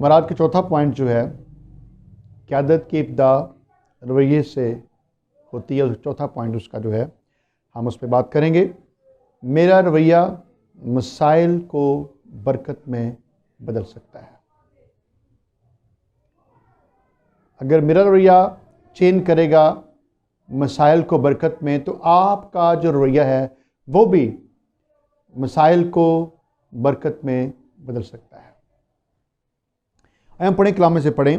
हमारा आज का चौथा पॉइंट जो है, क़यादत की इब्तिदा रवैये से होती है। चौथा पॉइंट उसका जो है, हम उस पर बात करेंगे। मेरा रवैया मसाइल को बरकत में बदल सकता है। अगर मेरा रवैया चेंज करेगा मसाइल को बरकत में, तो आपका जो रवैया है वो भी मसाइल को बरकत में बदल सकता है। हम पढ़ें, कलाम में से पढ़ें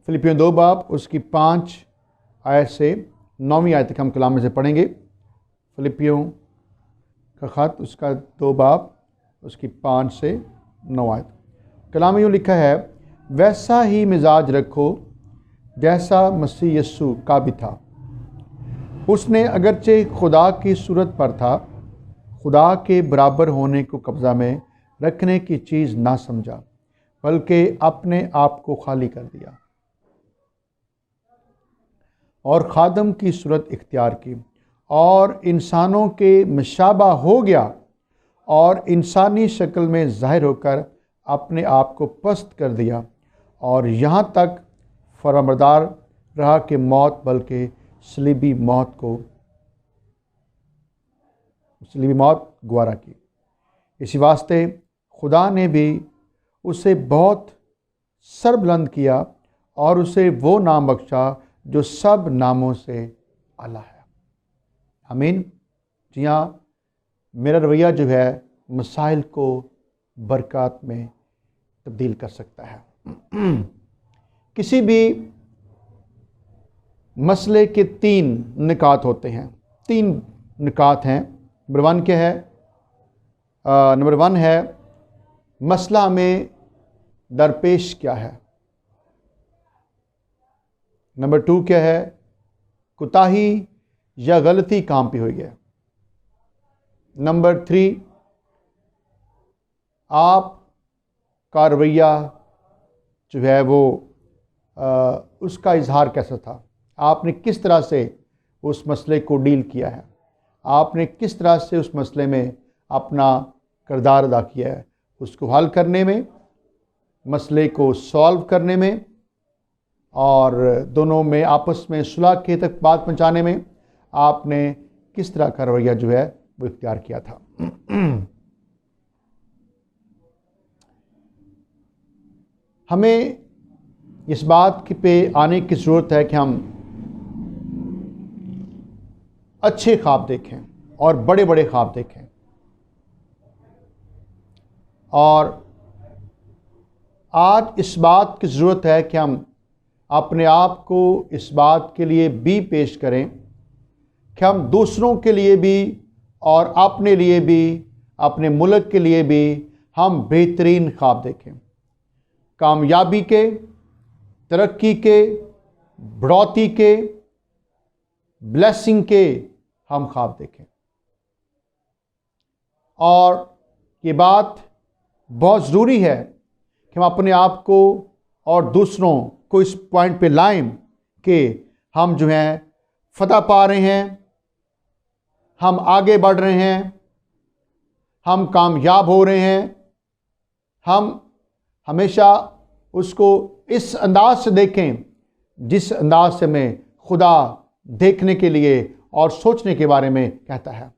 फिलिपियों 2 बाब उसकी 5 आयत से 9वीं आयत तक हम कलाम में से पढ़ेंगे। फिलिपियों का ख़त उसका 2 बाब उसकी 5 से 9 आयत। कलाम में यूँ लिखा है, वैसा ही मिजाज रखो जैसा मसीह यीशु का भी था। उसने अगरचे खुदा की सूरत पर था, खुदा के बराबर होने को कब्ज़ा में रखने की चीज़ ना समझा, बल्कि अपने आप को खाली कर दिया और खादम की सूरत इख्तियार की और इंसानों के मुशाबा हो गया और इंसानी शक्ल में ज़ाहिर होकर अपने आप को पस्त कर दिया और यहाँ तक फरमाबरदार रहा कि मौत, बल्कि सलीबी मौत गवारा की। इसी वास्ते खुदा ने भी उसे बहुत सरबुलंद किया और उसे वो नाम बख्शा जो सब नामों से आला है। आमीन। जी हाँ, मेरा रवैया जो है मसाइल को बरकत में तब्दील कर सकता है। किसी भी मसले के 3 निकात होते हैं। 3 निकात हैं। नंबर 1 क्या है? नंबर 1 है मसला में दरपेश क्या है। नंबर 2 क्या है? कोताही या गलती काम पे हुई है। नंबर 3, आप का रवैया जो है वो उसका इजहार कैसा था। आपने किस तरह से उस मसले को डील किया है, आपने किस तरह से उस मसले में अपना किरदार अदा किया है, उसको हल करने में, मसले को सॉल्व करने में और दोनों में आपस में सुलह के तक बात पहुंचाने में आपने किस तरह का रवैया जो है वो इख्तियार किया था। हमें इस बात पे आने की ज़रूरत है कि हम अच्छे ख्वाब देखें और बड़े बड़े ख्वाब देखें, और आज इस बात की ज़रूरत है कि हम अपने आप को इस बात के लिए भी पेश करें कि हम दूसरों के लिए भी और अपने लिए भी, अपने मुल्क के लिए भी हम बेहतरीन ख्वाब देखें। कामयाबी के, तरक्की के, बढ़ोतरी के, ब्लेसिंग के हम ख्वाब देखें। और ये बात बहुत ज़रूरी है कि हम अपने आप को और दूसरों को इस पॉइंट पे लाएं कि हम जो हैं फतह पा रहे हैं, हम आगे बढ़ रहे हैं, हम कामयाब हो रहे हैं। हम हमेशा उसको इस अंदाज से देखें जिस अंदाज से हमें खुदा देखने के लिए और सोचने के बारे में कहता है।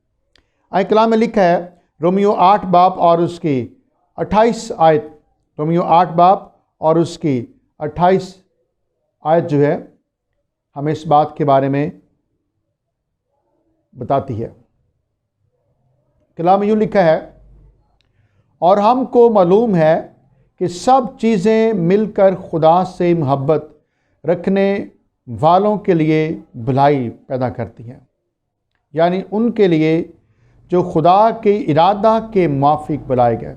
आए कलाम में लिखा है रोमियो 8 बाब और उसकी 28 आयत, रोमियो 8 बाब और उसकी 28 आयत जो है हमें इस बात के बारे में बताती है। कलाम में यूँ लिखा है, और हमको मालूम है कि सब चीज़ें मिलकर खुदा से मोहब्बत रखने वालों के लिए भलाई पैदा करती हैं, यानी उनके लिए जो खुदा के इरादा के मुआफिक बुलाए गए।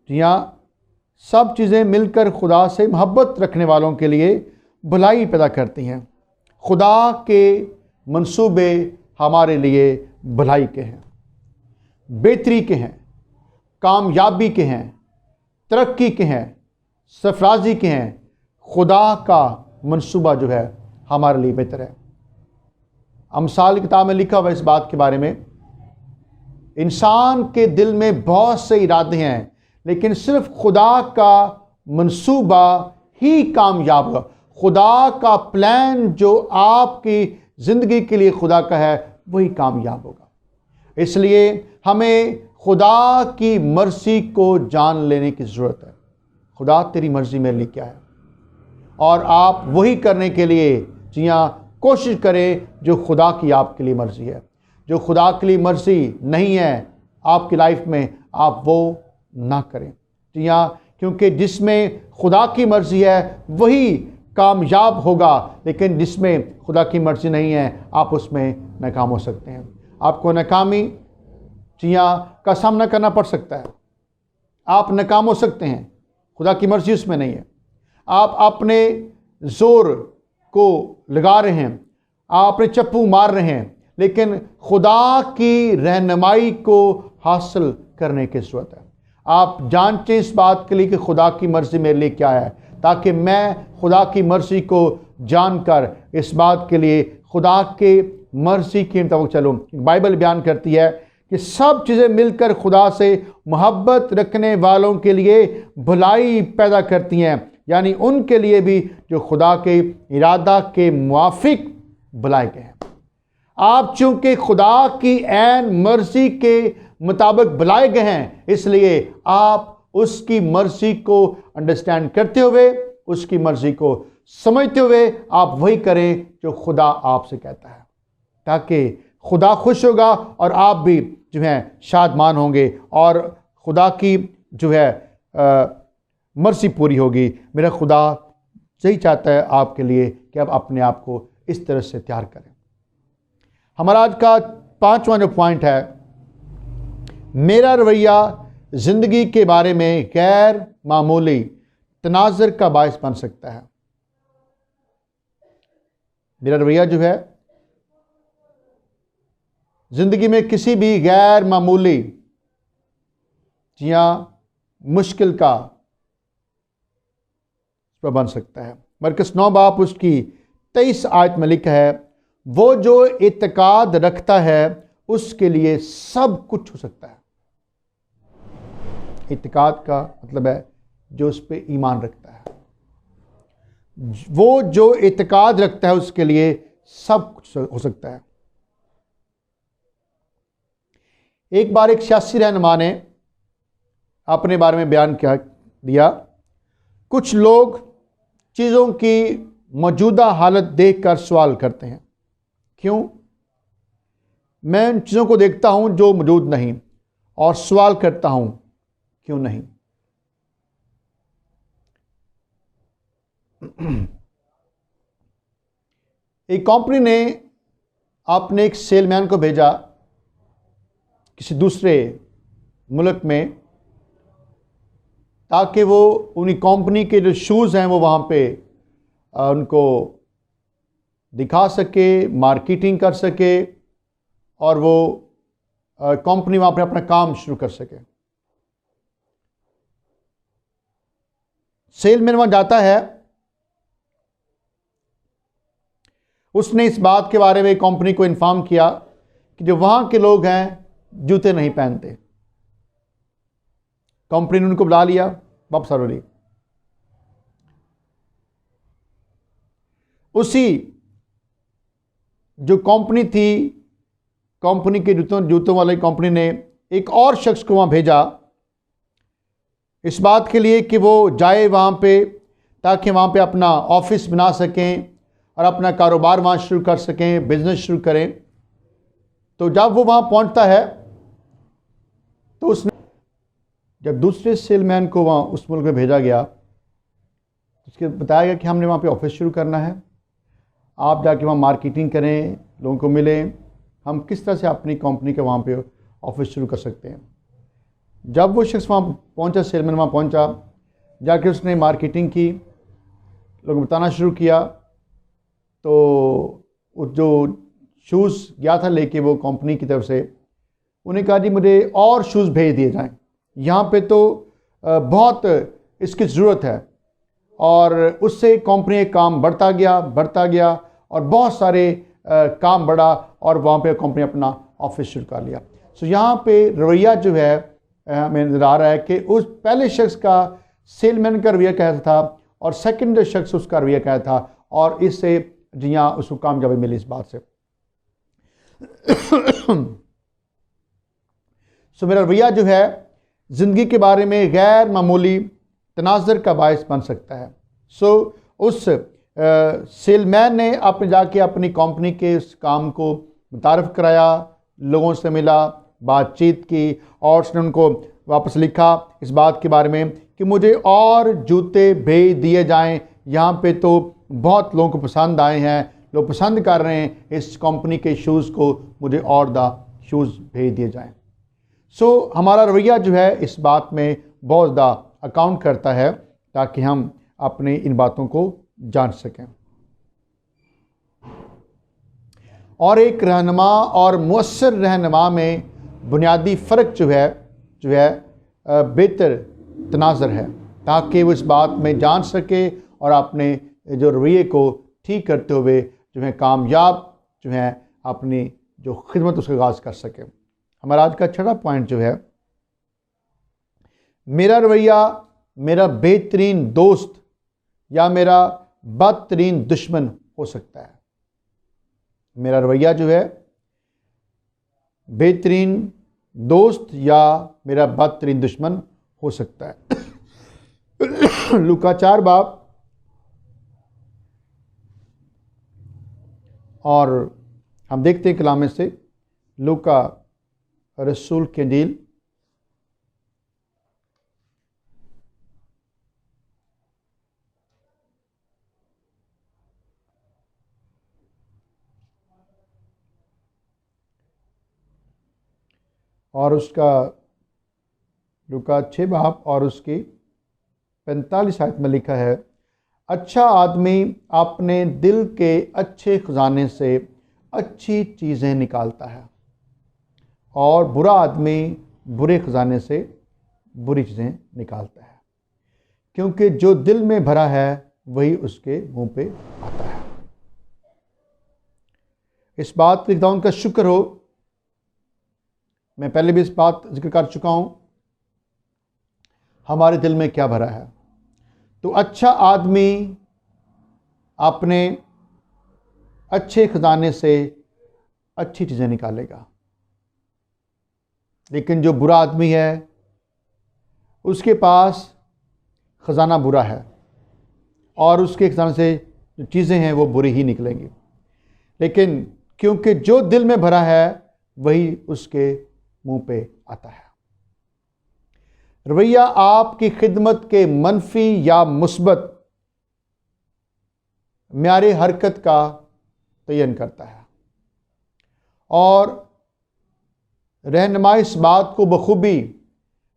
जी हाँ, सब चीज़ें मिलकर खुदा से मोहब्बत रखने वालों के लिए भलाई पैदा करती हैं। खुदा के मंसूबे हमारे लिए भलाई के हैं, बेहतरी के हैं, कामयाबी के हैं, तरक्की के हैं, सरफराजी के हैं। खुदा का मंसूबा जो है हमारे लिए बेहतर है। अमसाल की किताब में लिखा हुआ इस बात के बारे में, इंसान के दिल में बहुत से इरादे हैं, लेकिन सिर्फ खुदा का मंसूबा ही कामयाब होगा। खुदा का प्लान जो आपकी ज़िंदगी के लिए खुदा का है वही कामयाब होगा। इसलिए हमें खुदा की मर्ज़ी को जान लेने की ज़रूरत है। खुदा तेरी मर्ज़ी मेरे लिए क्या है, और आप वही करने के लिए कोशिश करें जो खुदा की आपके लिए मर्ज़ी है। जो खुदा के लिए मर्ज़ी नहीं है आपकी लाइफ में, आप वो ना करें। क्योंकि जिसमें खुदा की मर्ज़ी है वही कामयाब होगा, लेकिन जिसमें खुदा की मर्ज़ी नहीं है आप उसमें नाकाम हो सकते हैं। आपको नाकामी का सामना करना पड़ सकता है, आप नाकाम हो सकते हैं, खुदा की मर्ज़ी उसमें नहीं है। आप अपने ज़ोर को लगा रहे हैं, आप अपने चप्पू मार रहे हैं, लेकिन खुदा की रहनुमाई को हासिल करने की ज़रूरत है। आप जानते इस बात के लिए कि खुदा की मर्ज़ी मेरे लिए क्या है, ताकि मैं खुदा की मर्ज़ी को जानकर इस बात के लिए खुदा के मर्ज़ी के मुताबिक चलूँ। बाइबल बयान करती है कि सब चीज़ें मिलकर खुदा से मोहब्बत रखने वालों के लिए भलाई पैदा करती हैं, यानी उनके लिए भी जो खुदा के इरादा के मुआफिक बुलाए गए हैं। आप चूंकि खुदा की ऐन मर्ज़ी के मुताबिक बुलाए गए हैं, इसलिए आप उसकी मर्ज़ी को अंडरस्टैंड करते हुए, उसकी मर्ज़ी को समझते हुए आप वही करें जो खुदा आपसे कहता है, ताकि खुदा खुश होगा और आप भी शादमान होंगे और खुदा की मर्ज़ी पूरी होगी। मेरा खुदा यही चाहता है आपके लिए कि आप अपने आप को इस तरह से तैयार करें। हमारा आज का 5वां जो पॉइंट है, मेरा रवैया ज़िंदगी के बारे में गैर मामूली तनाज़ुर का बायस बन सकता है। मेरा रवैया ज़िंदगी में किसी भी गैर मामूली मुश्किल का बन सकता है। मरकस 9 बाब उसकी 23 आयत में लिखा है, वो जो इत्तेकाद रखता है उसके लिए सब कुछ हो सकता है। इत्तेकाद का मतलब है जो उस पर ईमान रखता है। वो जो इत्तेकाद रखता है उसके लिए सब कुछ हो सकता है। एक बार एक सियासी रहनुमा ने अपने बारे में बयान दिया, कुछ लोग चीज़ों की मौजूदा हालत देखकर सवाल करते हैं, क्यों? मैं उन चीज़ों को देखता हूं जो मौजूद नहीं और सवाल करता हूं, क्यों नहीं? एक कंपनी ने अपने एक सेलमैन को भेजा किसी दूसरे मुल्क में, ताकि वो उन्हीं कंपनी के जो शूज़ हैं वो वहाँ पे उनको दिखा सके, मार्केटिंग कर सके और वो कंपनी वहाँ पे अपना काम शुरू कर सके। सेलमैन वहाँ जाता है, उसने इस बात के बारे में कंपनी को इन्फॉर्म किया कि जो वहाँ के लोग हैं जूते नहीं पहनते। कंपनी ने उनको बुला लिया, वापस आ ली। उसी जो कंपनी थी, कंपनी के जूतों वाली कंपनी ने एक और शख्स को वहाँ भेजा इस बात के लिए कि वो जाए वहाँ पे, ताकि वहाँ पे अपना ऑफिस बना सकें और अपना कारोबार वहाँ शुरू कर सकें, बिजनेस शुरू करें। तो जब वो वहाँ पहुँचता है तो उसने जब दूसरे सेलमैन को वहाँ उस मुल्क में भेजा गया, उसके बताया गया कि हमने वहाँ पे ऑफिस शुरू करना है, आप जाके वहाँ मार्केटिंग करें, लोगों को मिलें, हम किस तरह से अपनी कंपनी के वहाँ पे ऑफिस शुरू कर सकते हैं। जब वो शख्स वहाँ पहुँचा, सेलमैन वहाँ पहुँचा, जाके उसने मार्केटिंग की, लोग बताना शुरू किया। तो जो शूज़ गया था लेके वो कंपनी की तरफ से, उन्हें कहा जी मुझे और शूज़ भेज दिए जाएं, यहाँ पे तो बहुत इसकी ज़रूरत है। और उससे कंपनी का काम बढ़ता गया और बहुत सारे काम बढ़ा और वहाँ पे कंपनी अपना ऑफिस शुरू कर लिया। सो यहाँ पे रवैया जो है हमें नजर आ रहा है कि उस पहले शख्स का सेलमैन का रवैया कैसा था और सेकंड शख्स उसका रवैया कैसा था, और इससे जी हाँ उसको कामयाबी मिली इस बात से। सो मेरा रवैया जो है ज़िंदगी के बारे में गैर मामूली तनाज़ुर का बायस बन सकता है। सो उस सेलमैन ने अपने जाके अपनी कंपनी के उस काम को मुतारफ़ कराया, लोगों से मिला, बातचीत की, और उसने उनको वापस लिखा इस बात के बारे में कि मुझे और जूते भेज दिए जाएं, यहाँ पे तो बहुत लोगों को पसंद आए हैं, लोग पसंद कर रहे हैं इस कंपनी के शूज़ को, मुझे और शूज़ भेज दिए जाएं। सो हमारा रवैया जो है इस बात में बहुत ज़्यादा अकाउंट करता है ताकि हम अपने इन बातों को जान सकें। और एक रहनुमा और मुअस्सर रहनुमा में बुनियादी फ़र्क जो है बेहतर तनाज़ुर है, ताकि वो इस बात में जान सके और अपने जो रवैये को ठीक करते हुए जो है कामयाब जो है अपनी जो खिदमत उसका आगाज़ कर सके। हमारा आज का छठा पॉइंट जो है, मेरा रवैया मेरा बेहतरीन दोस्त या मेरा बदतरीन दुश्मन हो सकता है। मेरा रवैया जो है बेहतरीन दोस्त या मेरा बदतरीन दुश्मन हो सकता है। लूका 4 बाब और हम देखते हैं कलाम से लूका रसूल के इंजील और उसका लूका 6 बाब और उसकी 45 आयत में लिखा है, अच्छा आदमी अपने दिल के अच्छे खजाने से अच्छी चीज़ें निकालता है और बुरा आदमी बुरे खजाने से बुरी चीज़ें निकालता है, क्योंकि जो दिल में भरा है वही उसके मुंह पे आता है। इस बात के खुदावंद का शुक्र हो, मैं पहले भी इस बात जिक्र कर चुका हूँ, हमारे दिल में क्या भरा है। तो अच्छा आदमी अपने अच्छे खजाने से अच्छी चीज़ें निकालेगा, लेकिन जो बुरा आदमी है उसके पास ख़जाना बुरा है और उसके खजाने से जो चीज़ें हैं वो बुरी ही निकलेंगी। लेकिन क्योंकि जो दिल में भरा है वही उसके मुंह पे आता है। रवैया आपकी खिदमत के मनफी या मुस्बत म्यारे हरकत का तयन करता है और रहनुमा इस बात को बखूबी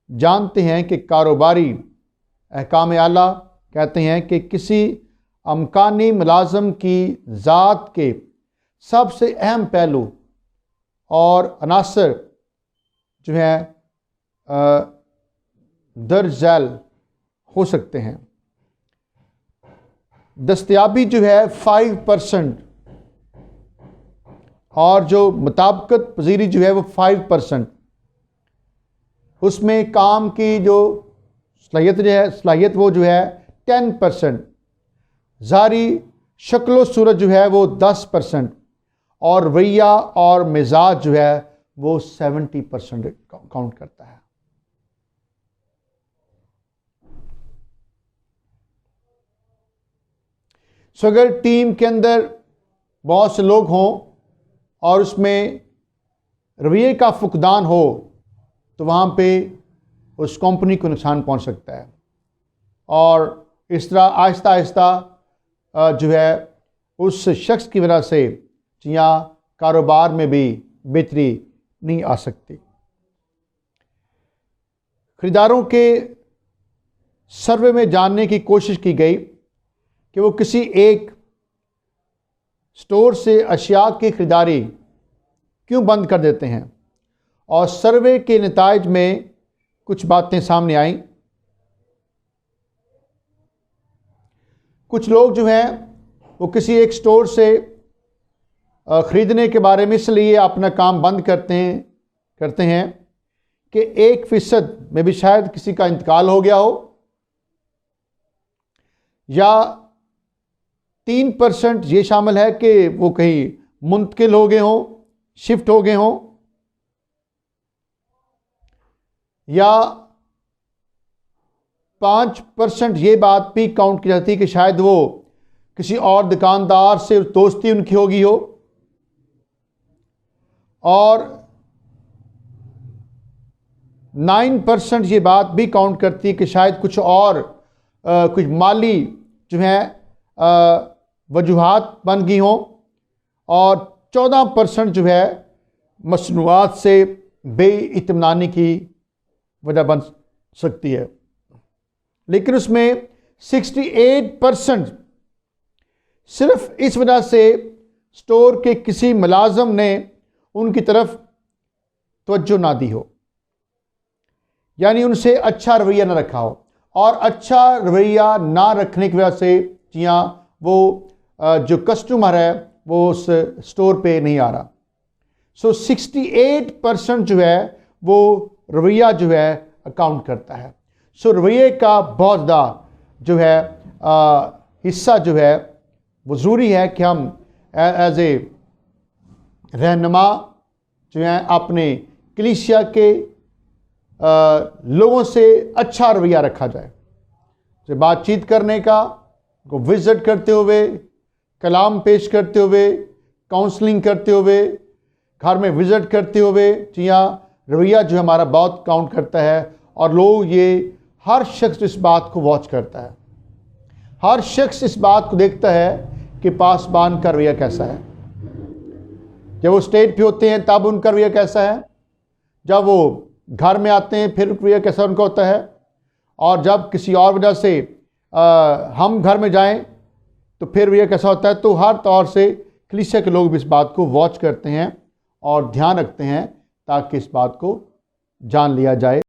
जानते हैं कि कारोबारी अहकाम आला कहते हैं कि किसी अमकानी मुलाजम की ज़ात के सबसे अहम पहलू और अनासर जो है दर्ज हो सकते हैं। दस्तयाबी जो है 5% और जो मुताबिकत पजीरी जो है वो 5%, उसमें काम की जो सलाहियत वो जो है 10%, ज़ारी शक्लो सूरत जो है वो 10% और रवैया और मिजाज जो है वो 70% काउंट करता है। सो अगर टीम के अंदर बहुत से लोग हों और उसमें रवैये का फुकदान हो तो वहाँ पे उस कंपनी को नुकसान पहुँच सकता है और इस तरह आहिस्ता आहिस्ता जो है उस शख्स की वजह से या कारोबार में भी बेहतरी नहीं आ सकती। खरीदारों के सर्वे में जानने की कोशिश की गई कि वो किसी एक स्टोर से अशिया की खरीदारी क्यों बंद कर देते हैं और सर्वे के नताइज में कुछ बातें सामने आईं। कुछ लोग जो हैं वो किसी एक स्टोर से ख़रीदने के बारे में इसलिए अपना काम बंद करते हैं करते हैं कि 1% में भी शायद किसी का इंतकाल हो गया हो, या 3% ये शामिल है कि वो कहीं मुंतकिल हो गए हों, शिफ्ट हो गए हों, या 5% ये बात भी काउंट की जाती है कि शायद वो किसी और दुकानदार से दोस्ती उनकी होगी हो, और 9% ये बात भी काउंट करती है कि शायद कुछ और कुछ माली जो है वजूहात बन गई हों, और 14% जो है मसनूआत से बेइत्मीनानी की वजह बन सकती है। लेकिन उसमें 68% सिर्फ इस वजह से स्टोर के किसी मुलाजम ने उनकी तरफ तवज्जो ना दी हो, यानी उनसे अच्छा रवैया ना रखा हो, और अच्छा रवैया ना रखने की वजह से जी हाँ वो जो कस्टमर है वो उस स्टोर पे नहीं आ रहा। सो 68% जो है वो रवैया जो है अकाउंट करता है। सो रवैये का बहुत ज़्यादा जो है हिस्सा जो है वो ज़रूरी है कि हम एज ए रहनुमा जो है अपने कलीसिया के लोगों से अच्छा रवैया रखा जाए, जो बातचीत करने का, को विज़िट करते हुए, कलाम पेश करते हुए, काउंसलिंग करते हुए, घर में विज़िट करते हुए, जी हाँ रवैया जो हमारा बहुत काउंट करता है। और लोग ये हर शख्स इस बात को वॉच करता है, हर शख्स इस बात को देखता है कि पासबान का रवैया कैसा है। जब वो स्टेज पे होते हैं तब उनका रवैया कैसा है, जब वो घर में आते हैं फिर रवैया कैसा उनका होता है, और जब किसी और वजह से हम घर में जाएं तो फिर रवैया कैसा होता है। तो हर तौर से कलीसिया के लोग भी इस बात को वॉच करते हैं और ध्यान रखते हैं ताकि इस बात को जान लिया जाए।